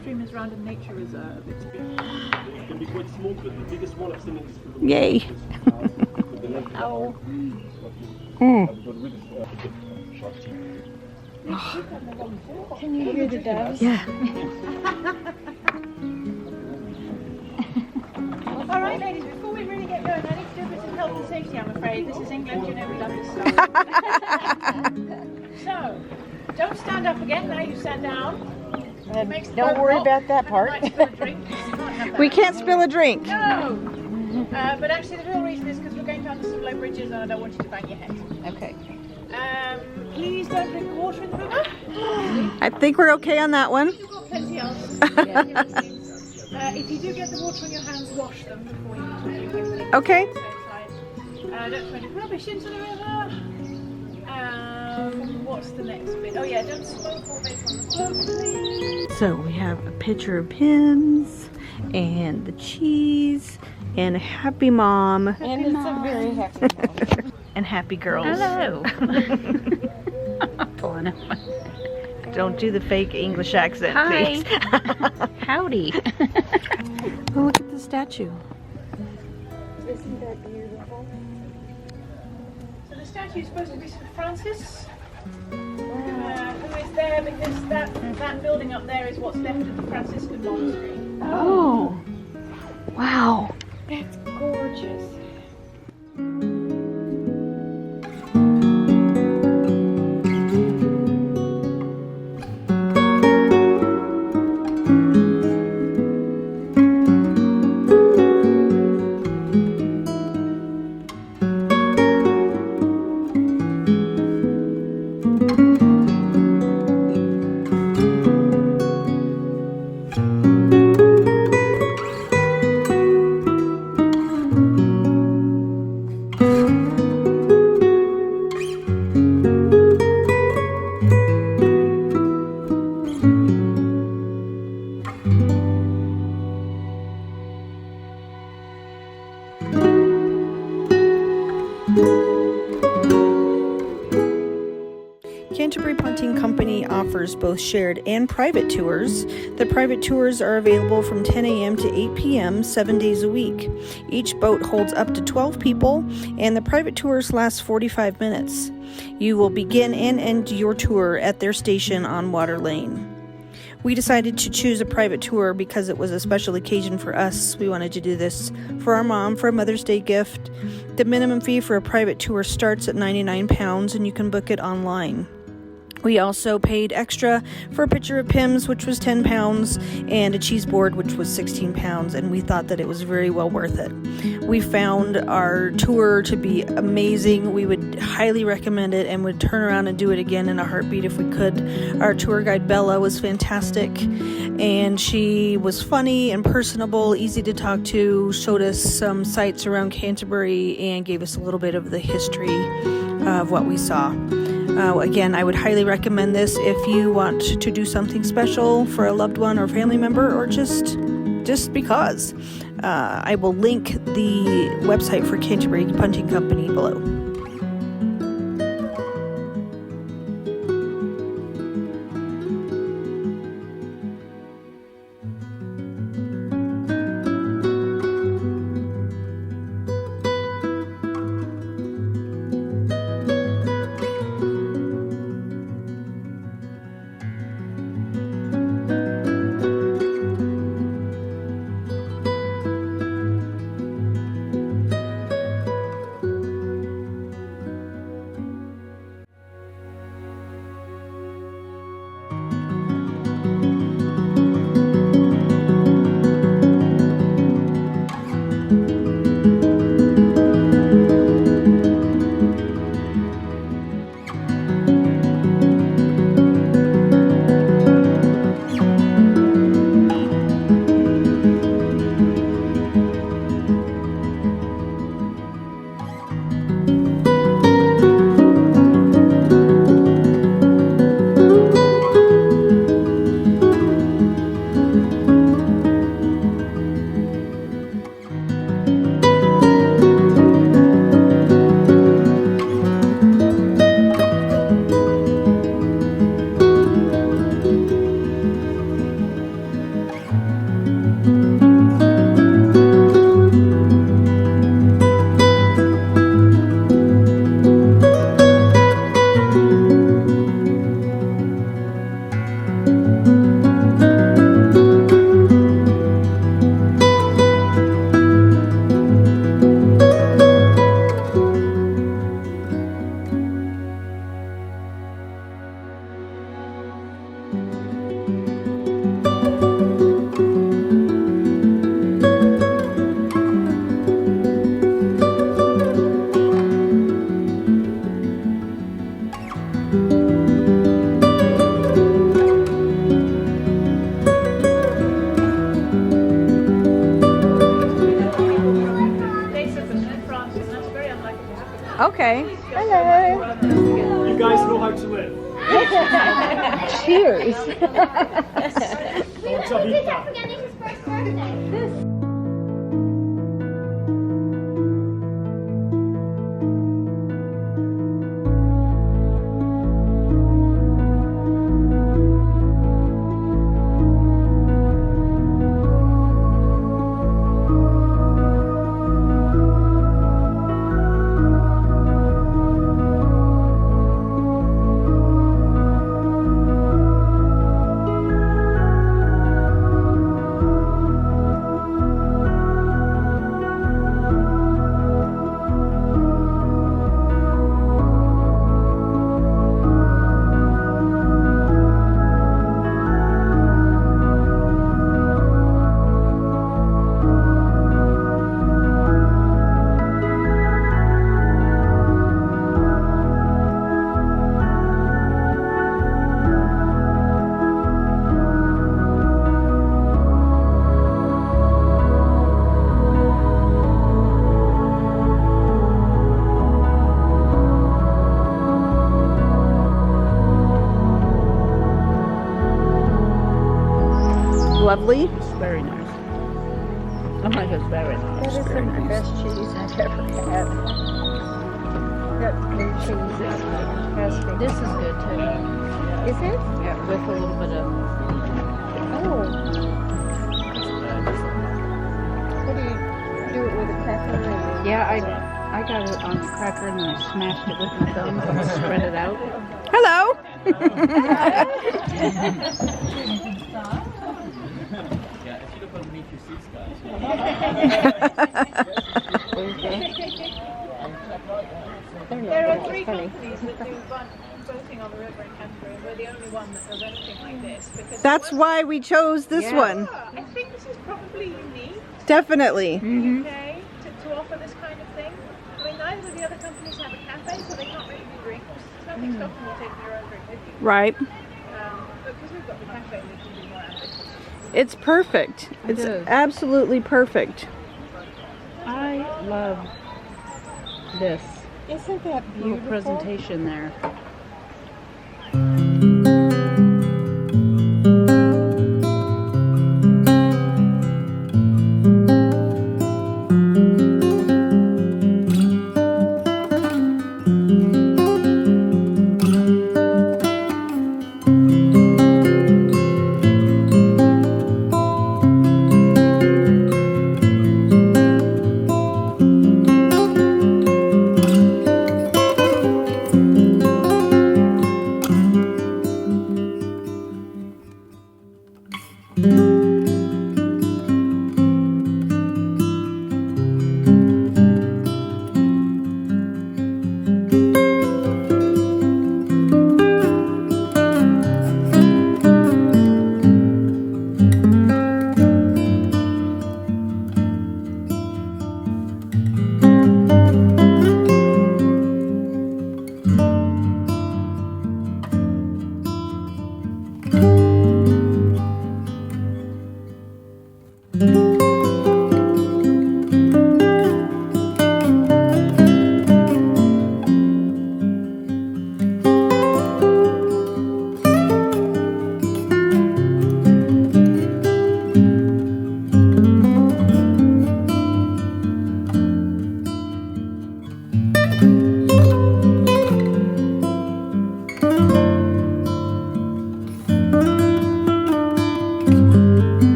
stream is around a nature reserve. It's It can be quite small, but the biggest one I've seen is the Yay. ow. Can you hear the doves? Yeah. All right, ladies, before we really get going, I need to do a bit of health and safety, I'm afraid. This is England, you know we love this stuff. So, don't stand up again, now you sat down. Don't worry about that part. We can't spill a drink. No! But actually the real reason is because we're going down some low bridges and I don't want you to bang your head. Okay. Please don't drink the water in the river. I think we're okay on that one. You've got plenty else. If you do get the water on your hands, wash them before you go. Okay. Don't throw any rubbish into the river. What's the next bit? Oh yeah, don't smoke or bake on the floor, please. So we have a picture of Pimms and the cheese and a happy mom And it's a very happy moment. and happy girls. Hello. Pulling up. Don't do the fake English accent, Hi. please. Howdy. Oh, look at the statue. Isn't that beautiful? So the statue is supposed to be St. Francis, who is there because that building up there is what's left of the Franciscan monastery. Oh. Wow. That's gorgeous. Canterbury Punting Company offers both shared and private tours. The private tours are available from 10 a.m. to 8 p.m. 7 days a week. Each boat holds up to 12 people, and the private tours last 45 minutes. You will begin and end your tour at their station on Water Lane. We decided to choose a private tour because it was a special occasion for us. We wanted to do this for our mom for a Mother's Day gift. The minimum fee for a private tour starts at £99, and you can book it online. We also paid extra for a picture of Pimms, which was £10, and a cheese board, which was £16, and we thought that it was very well worth it. We found our tour to be amazing. We would highly recommend it and would turn around and do it again in a heartbeat if we could. Our tour guide, Bella, was fantastic, and she was funny and personable, easy to talk to, showed us some sights around Canterbury, and gave us a little bit of the history of what we saw. Again, I would highly recommend this if you want to do something special for a loved one or family member, or just because. I will link the website for Canterbury Punting Company below. Okay. Hello. You guys know how to live. Cheers. Mucha vida. Forgetting his first birthday. Lovely. It's very nice. Oh my gosh, very nice. That is some of the best cheese I've ever had. That blue cheese is fantastic. This is good too. Is it? Yeah, with a little bit of. Oh. What do you do it with a cracker? And Yeah, I got it on the cracker and then I smashed it with my thumbs and spread it out. Hello. There are three companies that do boating on the river in Canterbury, and we're the only one that does anything like this. Because That's why we chose this one. I think this is probably unique Definitely. in the UK to offer this kind of thing. I mean, neither of the other companies have a cafe, so they can't really do drinks. There's nothing stopping you taking your own drink with you. Right. But because we've got the cafe, we can be more ambitious. It's perfect. It's is. absolutely perfect. I love this isn't that little beautiful? presentation there.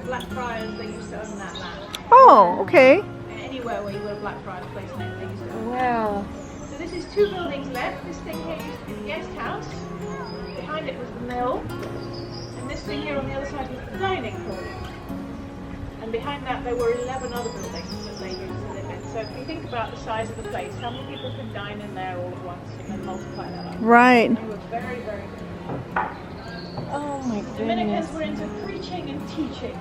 were Blackfriars, they used to own that land. Oh, okay. Anywhere where you were a Blackfriars place name, they used to own that. Wow. So this is 2 buildings left. This thing here used to be the guest house. Behind it was the mill. And this thing here on the other side was the dining hall. And behind that there were 11 other buildings that they used to live in. So if you think about the size of the place, how many people could dine in there all at once and then multiply that up? Right. They were very, very good. Oh my Dominicans goodness. were into preaching and teaching.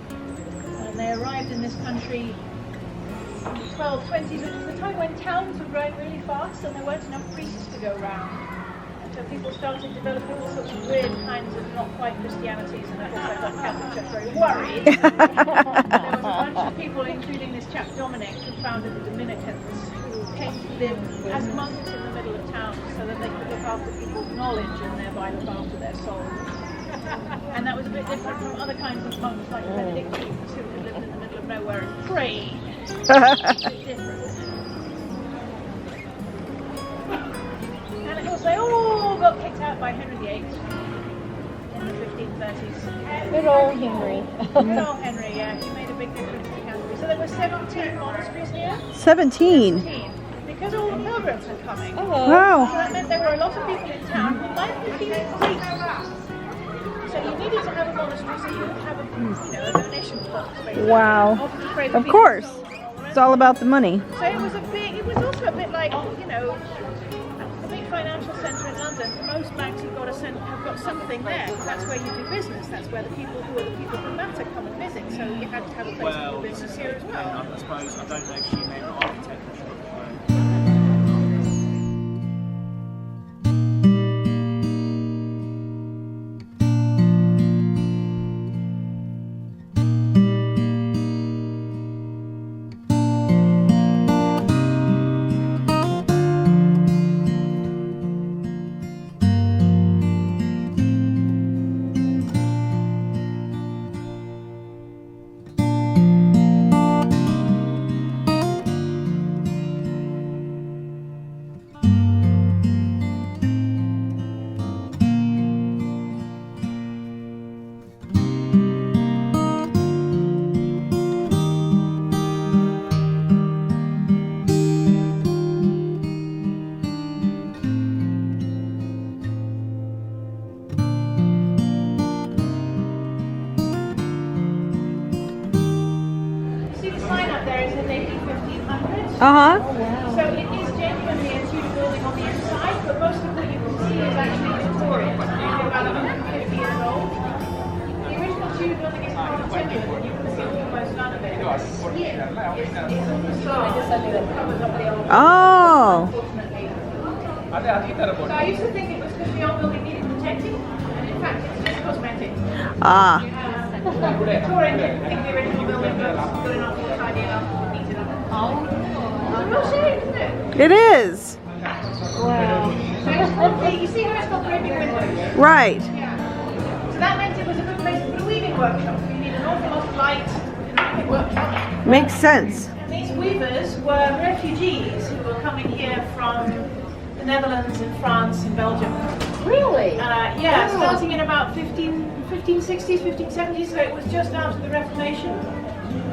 And they arrived in this country in the 1220s, which was the time when towns were growing really fast and there weren't enough priests to go round. And so people started developing all sorts of weird kinds of not quite Christianities, and of course I got Catholic Church very worried. There was a bunch of people, including this chap Dominic, who founded the Dominicans, who came to live as monks in the middle of town so that they could look after people's knowledge and thereby look after their souls. And that was a bit different from other kinds of monks like Benedictines who lived in the middle of nowhere and prayed. A bit different. And of course they all got kicked out by Henry VIII in the 1530s. Good old Henry. Good old Henry, yeah, he made a big difference to Canterbury. So there were 17 monasteries here. 17. Because all the pilgrims were coming. So Wow. that meant there were a lot of people in town who might be feeling weak. So you needed to have a monastery so you could have a donation box, basically. Wow. Often to pray for Of people's course. souls and all the rest It's all about the money. So it was also a bit like, the big financial centre in London. Most banks have got something there. That's where you do business. That's where the people who are the people who matter come and visit. So you had to have a place to do business here as well. I suppose, I don't know if she meant architecture. Uh-huh. So it is genuinely a Tudor building on the inside, but most of what you can see is actually Victorian. It's about 150 years old. The original Tudor building is quite tenured, and you can see almost none of it. Here is on the side that covers up the old building, Oh. unfortunately. So I used to think it was because the old building needed protecting, and in fact it's just cosmetic. Ah. Victorian didn't think the original building was good enough or tidy enough or neat enough. It's a real shame, isn't it? It is. Wow. So it's called, you see how it's got gaping windows? Right. Yeah. So that meant it was a good place to put a weaving workshop. You need an awful lot of light in a weaving workshop. Makes sense. And these weavers were refugees who were coming here from the Netherlands and France and Belgium. Really? Yeah, starting in about 1560s, 1570s, so it was just after the Reformation.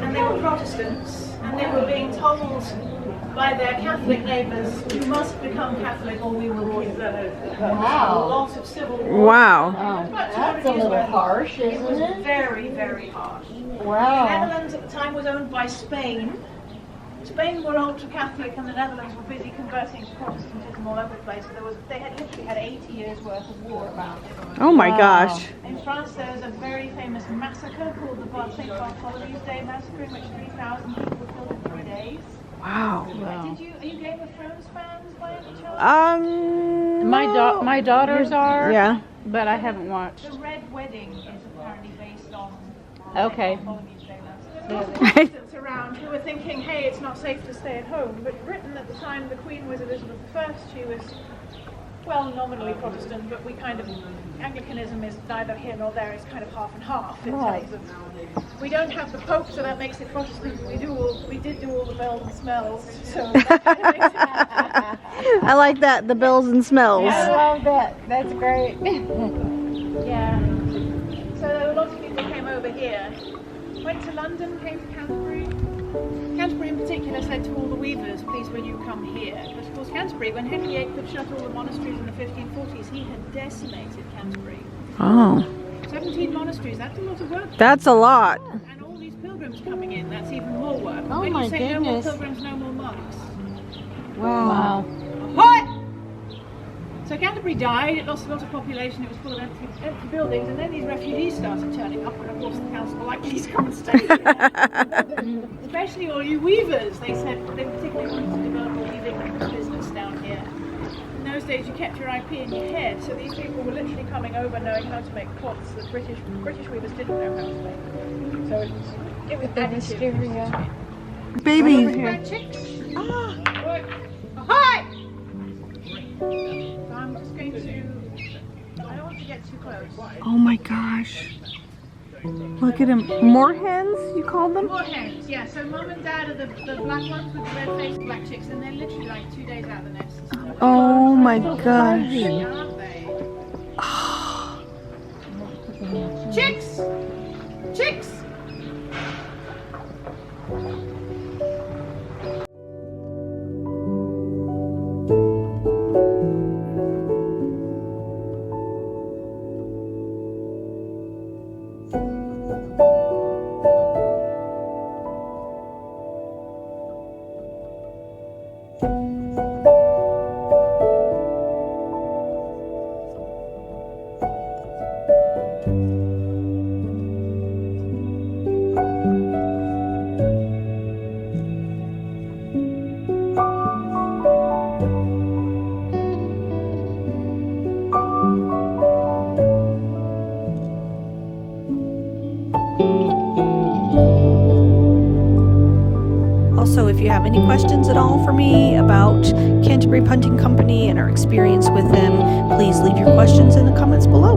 And they were Protestants, and they were being told by their Catholic neighbours, you must become Catholic or we will roll you. Wow. Lots of civil war. Wow. Oh, About 200 that's a years little worth. harsh, It was isn't it? very, very harsh. The Wow. Netherlands at the time was owned by Spain. Spain were ultra-Catholic and the Netherlands were busy converting to Protestantism all over the place. So they had literally had 80 years worth of war about it. Oh my Wow. gosh. In France there was a very famous massacre called the St. Bartholomew's Day Massacre, in which 3,000 people were killed in 3 days. Wow. Wow. Are you Game of Thrones fans by any chance? My daughters are, Yeah. but I haven't watched. The Red Wedding is apparently based on Okay. St. Bartholomew's Day Massacre. There were lots of Protestants around who were thinking, hey, it's not safe to stay at home. But Britain at the time, the Queen was Elizabeth I. She was, well, nominally Protestant, but we kind of, Anglicanism is neither here nor there. It's kind of half and half in Right. terms of, we don't have the Pope, so that makes it Protestant. We did do all the bells and smells, so that kind of makes it. I like that, the bells and smells. I love that. That's great. Yeah. So lots of people came over here. went to London, came to Canterbury. Canterbury in particular said to all the weavers, please will you come here? But of course Canterbury, when Henry VIII had shut all the monasteries in the 1540s, he had decimated Canterbury. Oh, 17 monasteries, that's a lot of work. that's a lot. And all these pilgrims coming in, that's even more work. Oh when my you say no more goodness. pilgrims, no more monks. Wow. Ahoy! So Canterbury died, it lost a lot of population, it was full of empty buildings, and then these refugees started turning up, and of course the council were like, please come and stay here. Especially all you weavers, they said they particularly wanted to develop a weaving business down here. In those days you kept your IP in your head, so these people were literally coming over knowing how to make cloths that British weavers didn't know how to make. So it was additive. Baby. Chicks. Ahoy! Ahoy! So I'm just going to, I don't want to get too close. Oh my gosh. Look at him. More hens, you called them? More hens, yeah. So mum and dad are the black ones with the red faced black chicks, and they're literally like 2 days out of the nest. Oh my gosh. Aren't they? Chicks! Chicks! Also, if you have any questions at all for me about Canterbury Punting Company and our experience with them, please leave your questions in the comments below.